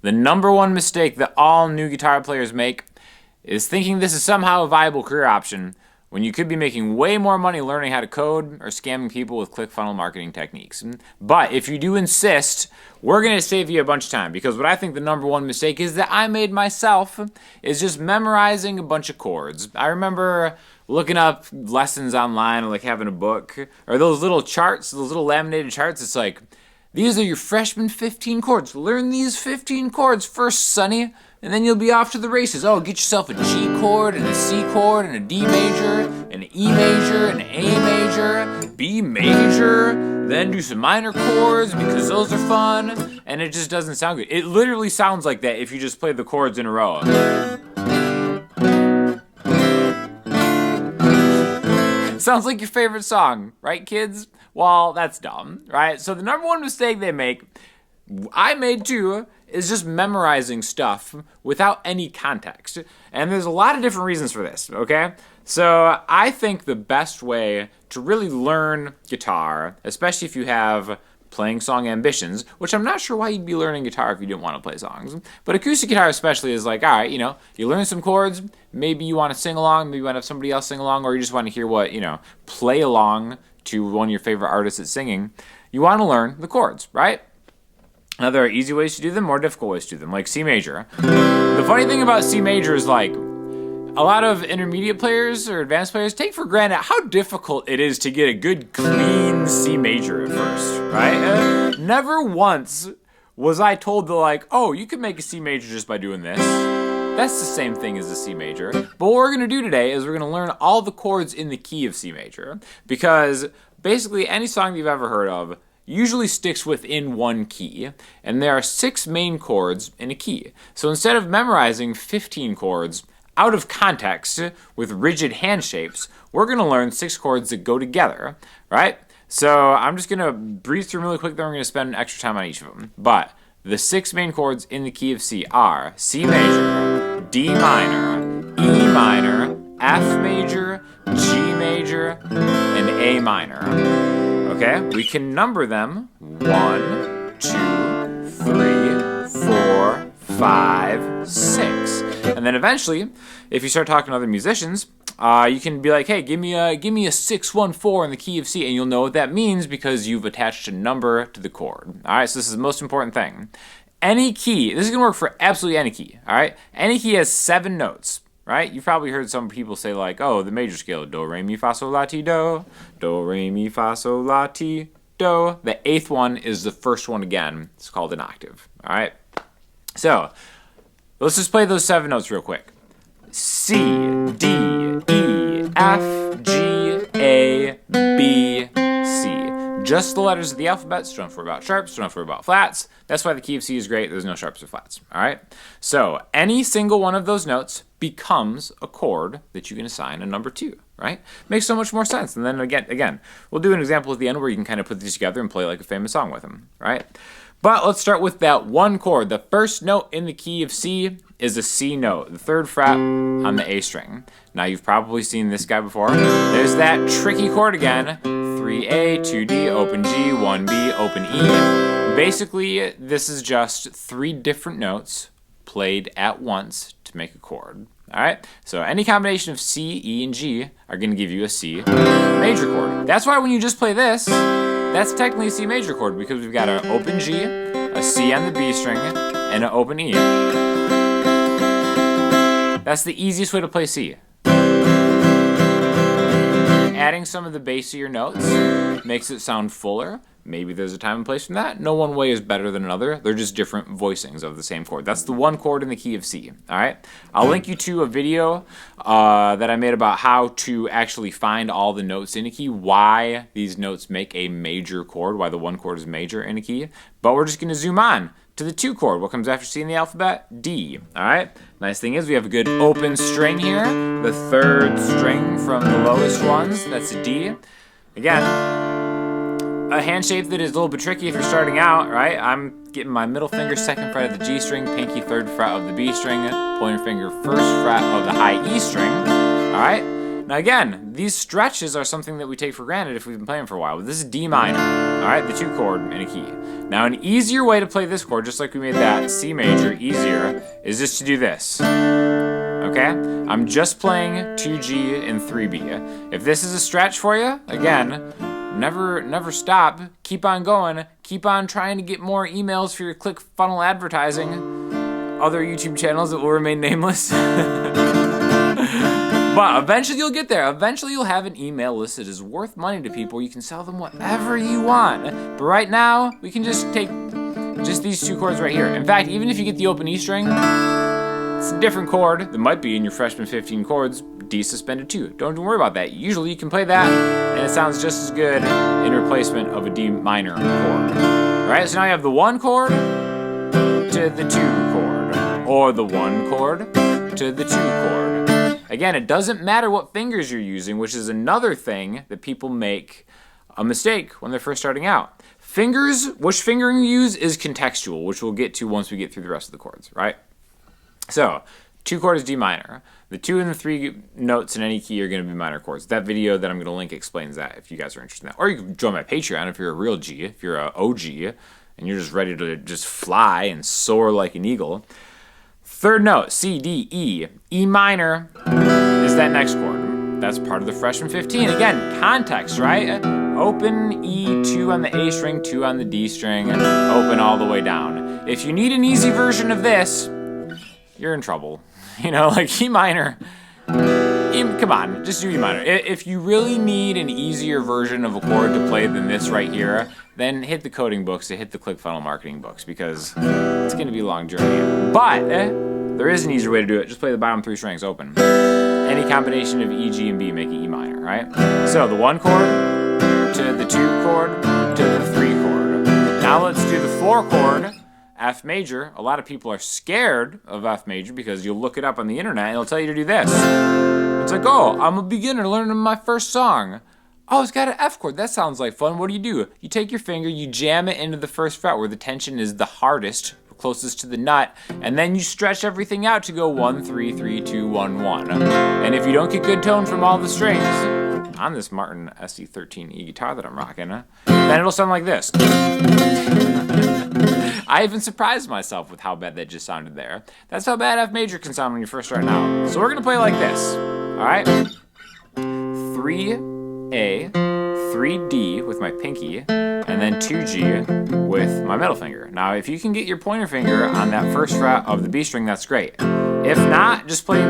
The number one mistake that all new guitar players make is thinking this is somehow a viable career option when you could be making way more money learning how to code or scamming people with ClickFunnels marketing techniques. But if you do insist, we're going to save you a bunch of time, because what I think the number one mistake is that I made myself is just memorizing a bunch of chords. I remember looking up lessons online or like having a book or those little charts, those little laminated charts. It's like, these are your freshman 15 chords. Learn these 15 chords first, sonny, and then you'll be off to the races. Oh, get yourself a G chord and a C chord and a D major, an E major, an A major, B major, then do some minor chords because those are fun, and it just doesn't sound good. It literally sounds like that if you just play the chords in a row. Sounds like your favorite song, right, kids? Well, that's dumb, right? So the number one mistake they make, I made too, is just memorizing stuff without any context. And there's a lot of different reasons for this, okay? So I think the best way to really learn guitar, especially if you have playing song ambitions, which I'm not sure why you'd be learning guitar if you didn't want to play songs, but acoustic guitar especially is like, all right, you learn some chords, maybe you want to sing along, maybe you want to have somebody else sing along, or you just want to hear what, play along to one of your favorite artists that's singing. You want to learn the chords, right? Now, there are easy ways to do them, more difficult ways to do them, like C major. The funny thing about C major is, like, a lot of intermediate players or advanced players take for granted how difficult it is to get a good, clean C major at first, right? Never once was I told to, like, oh, you can make a C major just by doing this. That's the same thing as a C major. But what we're going to do today is we're going to learn all the chords in the key of C major, because basically any song you've ever heard of usually sticks within one key, and there are 6 main chords in a key. So instead of memorizing 15 chords out of context with rigid hand shapes, we're going to learn 6 chords that go together, right? So I'm just going to breeze through them really quick, then we're going to spend extra time on each of them. But the 6 main chords in the key of C are C major, D minor, E minor, F major, G major, and A minor. Okay, we can number them 1, 2, 3, 4, 5, 6. And then eventually, if you start talking to other musicians, you can be like, hey, give me a 6-1-4 in the key of C, and you'll know what that means because you've attached a number to the chord. All right, so this is the most important thing. Any key, this is going to work for absolutely any key, all right? Any key has 7 notes, right? You've probably heard some people say like, oh, the major scale, do, re, mi, fa, sol, la, ti, do, re, mi, fa, sol, la, ti, do. The 8th one is the first one again. It's called an octave, all right? So let's just play those 7 notes real quick. C, D, E, F, G, A, B, C. Just the letters of the alphabet, so don't worry about sharps, don't worry about flats. That's why the key of C is great. There's no sharps or flats, all right? So any single one of those notes becomes a chord that you can assign a number to, right? Makes so much more sense. And then again, we'll do an example at the end where you can kind of put these together and play like a famous song with them, right? But let's start with that one chord. The first note in the key of C is a C note, the 3rd fret on the A string. Now you've probably seen this guy before. There's that tricky chord again. 3A, 2D, open G, 1B, open E. Basically, this is just 3 different notes played at once to make a chord. All right? So any combination of C, E, and G are going to give you a C major chord. That's why when you just play this, that's technically a C major chord, because we've got an open G, a C on the B string, and an open E. That's the easiest way to play C. Adding some of the bassier notes makes it sound fuller. Maybe there's a time and place from that. No one way is better than another. They're just different voicings of the same chord. That's the one chord in the key of C, all right? I'll link you to a video that I made about how to actually find all the notes in a key, why these notes make a major chord, why the one chord is major in a key. But we're just going to zoom on to the 2 chord. What comes after C in the alphabet? D, all right? Nice thing is we have a good open string here. The 3rd string from the lowest ones, that's a D. Again, a hand shape that is a little bit tricky if you're starting out, right? I'm getting my middle finger 2nd fret of the G string, pinky 3rd fret of the B string, pointer finger 1st fret of the high E string, all right? Now again, these stretches are something that we take for granted if we've been playing for a while. This is D minor, all right, the 2 chord and a key. Now an easier way to play this chord, just like we made that C major easier, is just to do this. Okay? I'm just playing 2G and 3B. If this is a stretch for you, again, never stop. Keep on going. Keep on trying to get more emails for your ClickFunnels advertising. Other YouTube channels that will remain nameless. But eventually you'll get there. Eventually you'll have an email list that is worth money to people. You can sell them whatever you want. But right now, we can just take just these 2 chords right here. In fact, even if you get the open E string, it's a different chord that might be in your freshman 15 chords, D suspended 2. Don't worry about that. Usually you can play that, and it sounds just as good in replacement of a D minor chord. All right, so now you have the 1 chord to the 2 chord, or the 1 chord to the 2 chord. Again, it doesn't matter what fingers you're using, which is another thing that people make a mistake when they're first starting out. Fingers, which fingering you use is contextual, which we'll get to once we get through the rest of the chords, right? So, 2 chord is D minor. The 2 and the 3 notes in any key are going to be minor chords. That video that I'm going to link explains that if you guys are interested in that. Or you can join my Patreon if you're a real G, if you're an OG, and you're just ready to just fly and soar like an eagle. 3rd note, C, D, E. E minor is that next chord. That's part of the freshman 15. Again, context, right? Open E2 on the A string, 2 on the D string, open all the way down. If you need an easy version of this, you're in trouble. You know, like E minor. Come on, just do E minor. If you really need an easier version of a chord to play than this right here, then hit the coding books, hit the ClickFunnels marketing books, because it's going to be a long journey. But there is an easier way to do it. Just play the bottom 3 strings open. Any combination of E, G, and B make it E minor, right? So the 1 chord to the 2 chord to the 3 chord. Now let's do the 4 chord, F major. A lot of people are scared of F major because you'll look it up on the internet and it'll tell you to do this. It's like, oh, I'm a beginner learning my first song. Oh, it's got an F chord. That sounds like fun. What do? You take your finger, you jam it into the 1st fret where the tension is the hardest, closest to the nut, and then you stretch everything out to go 1, 3, 3, 2, 1, 1. And if you don't get good tone from all the strings on this Martin SE13E guitar that I'm rocking, then it'll sound like this. I even surprised myself with how bad that just sounded there. That's how bad F major can sound when you're first starting out. So we're going to play like this, all right? 3A, 3D with my pinky, and then 2G with my middle finger. Now, if you can get your pointer finger on that 1st fret of the B string, that's great. If not, just play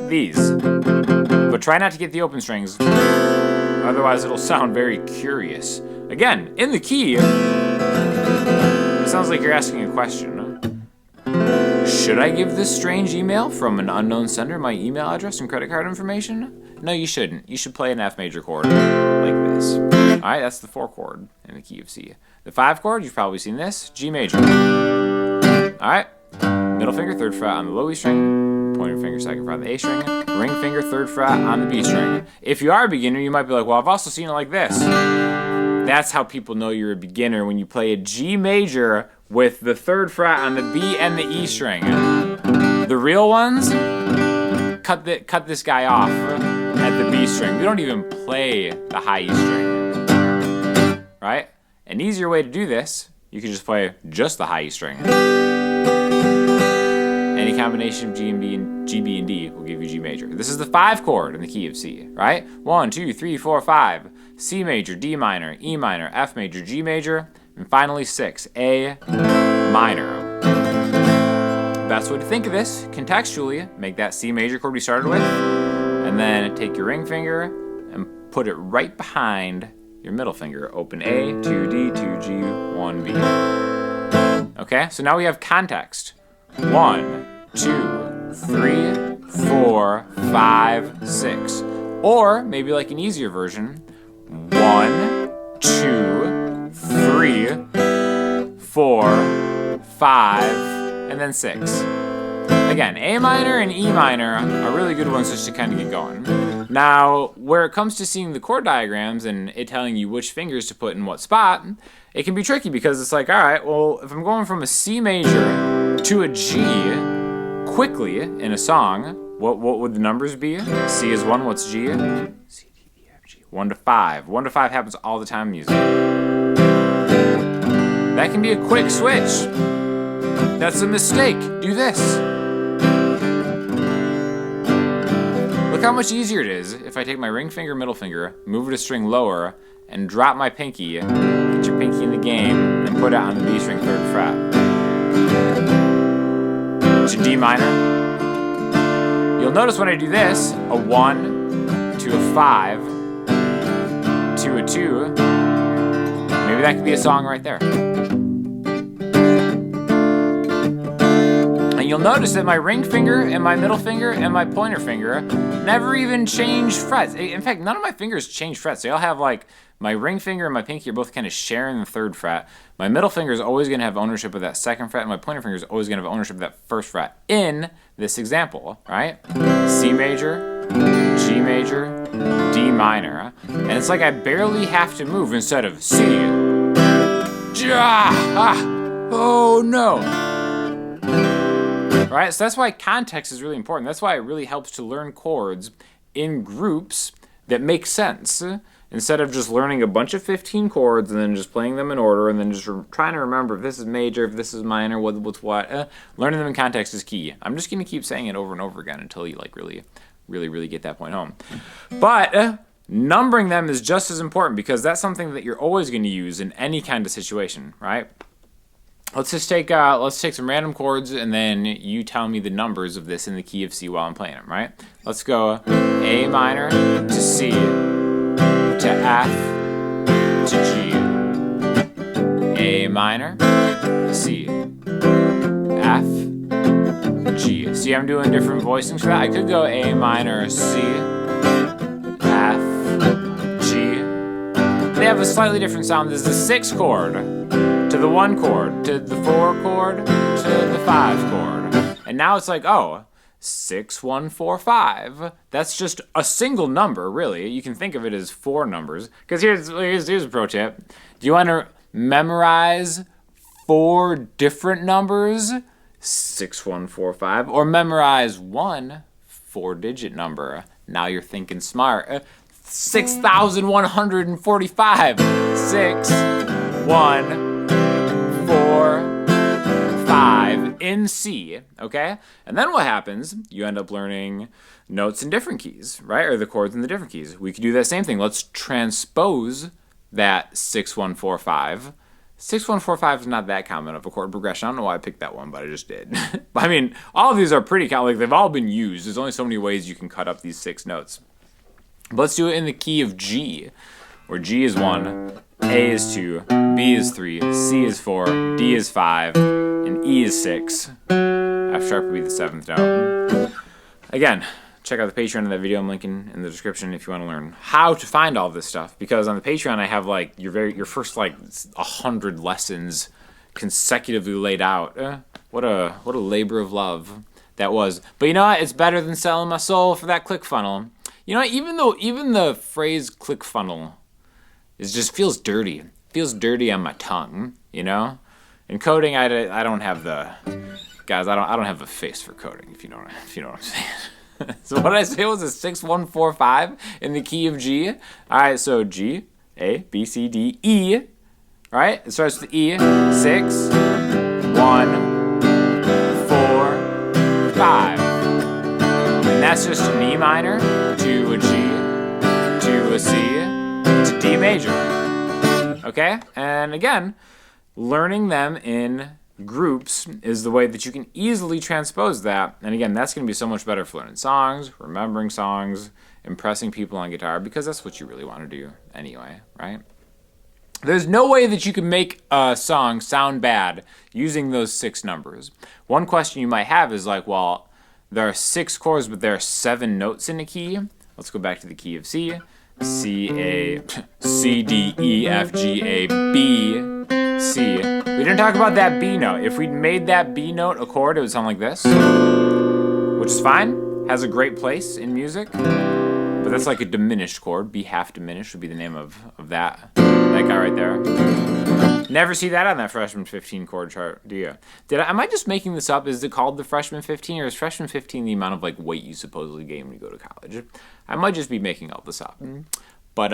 these. But try not to get the open strings, otherwise it'll sound very curious. Again, in the key, it sounds like you're asking a question. Should I give this strange email from an unknown sender my email address and credit card information? No, you shouldn't. You should play an F major chord like this. All right, that's the 4 chord in the key of C. The 5 chord, you've probably seen this, G major. All right, middle finger, 3rd fret on the low E string, pointer finger, 2nd fret on the A string, ring finger, 3rd fret on the B string. If you are a beginner, you might be like, well, I've also seen it like this. That's how people know you're a beginner, when you play a G major with the 3rd fret on the B and the E string. The real ones, cut this guy off at the B string. We don't even play the high E string, right? An easier way to do this, you can just play just the high E string. Any combination of G, B, and D will give you G major. This is the 5 chord in the key of C, right? 1, 2, 3, 4, 5. C major, D minor, E minor, F major, G major, and finally 6, A minor. Best way to think of this, contextually, make that C major chord we started with, and then take your ring finger and put it right behind your middle finger. Open A, 2D, 2G, 1B. Okay, so now we have context. 1, 2, 3, 4, 5, 6. Or maybe like an easier version, 1, 2, 3, 4, 5, and then 6. Again, A minor and E minor are really good ones just to kind of get going. Now, where it comes to seeing the chord diagrams and it telling you which fingers to put in what spot, it can be tricky because it's like, all right, well, if I'm going from a C major to a G quickly in a song, What would the numbers be? C is 1, what's G? C, D, E, F, G. 1 to 5. 1 to 5 happens all the time in music. That can be a quick switch. That's a mistake. Do this. Look how much easier it is if I take my ring finger, middle finger, move it a string lower, and drop my pinky, get your pinky in the game, and put it on the B string 3rd fret. To D minor. You'll notice when I do this, a 1 to a 5 to a 2, maybe that could be a song right there. And you'll notice that my ring finger and my middle finger and my pointer finger never even change frets. In fact, none of my fingers change frets. They all have like, my ring finger and my pinky are both kind of sharing the 3rd fret. My middle finger is always going to have ownership of that 2nd fret, and my pointer finger is always going to have ownership of that 1st fret in this example, right? C major, G major, D minor. And it's like I barely have to move instead of C. Oh no. Right? So that's why context is really important. That's why it really helps to learn chords in groups that make sense, instead of just learning a bunch of 15 chords and then just playing them in order and then just trying to remember if this is major, if this is minor, what's what. Learning them in context is key. I'm just going to keep saying it over and over again until you like really get that point home. But numbering them is just as important, because that's something that you're always going to use in any kind of situation, right? Let's just take some random chords, and then you tell me the numbers of this in the key of C while I'm playing them, right? Let's go A minor to C to F to G, A minor, C, F, G. See, I'm doing different voicings for that. I could go A minor, C, F, G. They have a slightly different sound. This is the 6 chord to the 1 chord, to the 4 chord, to the 5 chord. And now it's like, oh, 6, 1, 4, 5. That's just a single number, really. You can think of it as 4 numbers. Because here's a pro tip. Do you want to memorize 4 different numbers? 6, 1, 4, 5. Or memorize 1 4-digit number. Now you're thinking smart. 6,145. 6, 1, 4, 5 in C, okay? And then what happens? You end up learning notes in different keys, right? Or the chords in the different keys. We could do that same thing. Let's transpose that 6, 1, 4, 5. 6, 1, 4, 5 is not that common of a chord progression. I don't know why I picked that one, but I just did. I mean, all of these are pretty common. Like, they've all been used. There's only so many ways you can cut up these 6 notes. But let's do it in the key of G, where G is 1, A is 2, B is 3, C is 4, D is 5, and E is 6. F sharp would be the 7th note. Again, check out the Patreon of that video I'm linking in the description if you want to learn how to find all this stuff. Because on the Patreon, I have like your first like 100 lessons consecutively laid out. What a labor of love that was. But you know what? It's better than selling my soul for that ClickFunnels. You know, even the phrase ClickFunnels just feels dirty. It feels dirty on my tongue, you know? In coding, I don't have the guys. I don't have the face for coding. If you know what I'm saying. So what I say was a 6, 1, 4, 5 in the key of G. All right, so G, A, B, C, D, E. Right? It starts with E. 6, 1, 4, 5. And that's just an E minor to a G to a C to D major. Okay? And again, learning them in groups is the way that you can easily transpose that. And again, that's going to be so much better for learning songs, remembering songs, impressing people on guitar, because that's what you really want to do anyway, right? There's no way that you can make a song sound bad using those 6 numbers. One question you might have is like, well, there are 6 chords, but there are 7 notes in a key. Let's go back to the key of C. C, A, C, D, E, F, G, A, B, C. We didn't talk about that B note. If we'd made that B note a chord, it would sound like this, which is fine. Has a great place in music, but that's like a diminished chord. B half diminished would be the name of that guy right there. Never see that on that freshman 15 chord chart, do you? Am I just making this up? Is it called the freshman 15, or is freshman 15 the amount of like weight you supposedly gain when you go to college? I might just be making all this up. But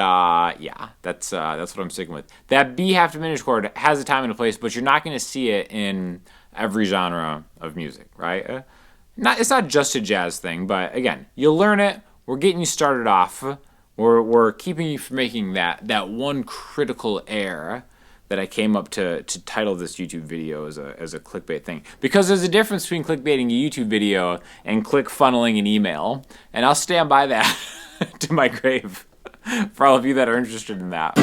yeah, that's what I'm sticking with. That B half diminished chord has a time and a place, but you're not going to see it in every genre of music, right? It's not just a jazz thing, but again, you'll learn it. We're getting you started off. We're keeping you from making that one critical error that I came up to title this YouTube video as a clickbait thing. Because there's a difference between clickbaiting a YouTube video and click funneling an email, and I'll stand by that to my grave. For all of you that are interested in that.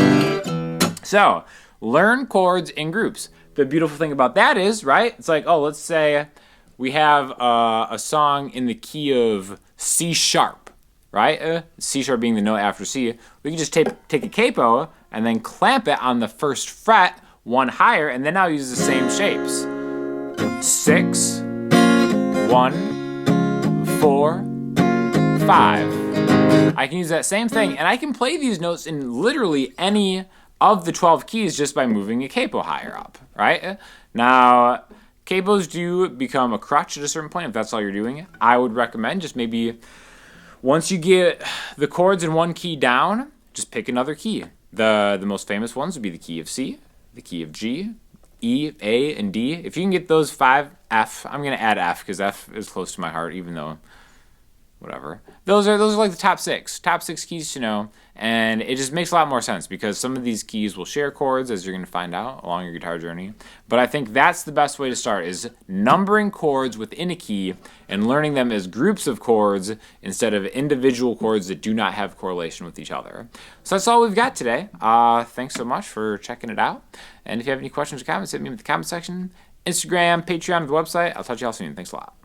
So, learn chords in groups. The beautiful thing about that is, right, it's like, oh, let's say we have a song in the key of C sharp, right? C sharp being the note after C. We can just take a capo and then clamp it on the first fret, one higher, and then I'll use the same shapes. 6, 1, 4, 5. I can use that same thing, and I can play these notes in literally any of the 12 keys just by moving a capo higher up, right? Now, capos do become a crutch at a certain point if that's all you're doing. I would recommend just maybe once you get the chords in one key down, just pick another key. The most famous ones would be the key of C, the key of G, E, A, and D. If you can get those 5, F, I'm going to add F because F is close to my heart, even though whatever. Those are like the top 6 keys to know, and it just makes a lot more sense because some of these keys will share chords, as you're going to find out along your guitar journey. But I think that's the best way to start, is numbering chords within a key and learning them as groups of chords instead of individual chords that do not have correlation with each other. So that's all we've got today. Thanks so much for checking it out. And if you have any questions or comments, hit me in the comment section, Instagram, Patreon, or the website. I'll talk to you all soon. Thanks a lot.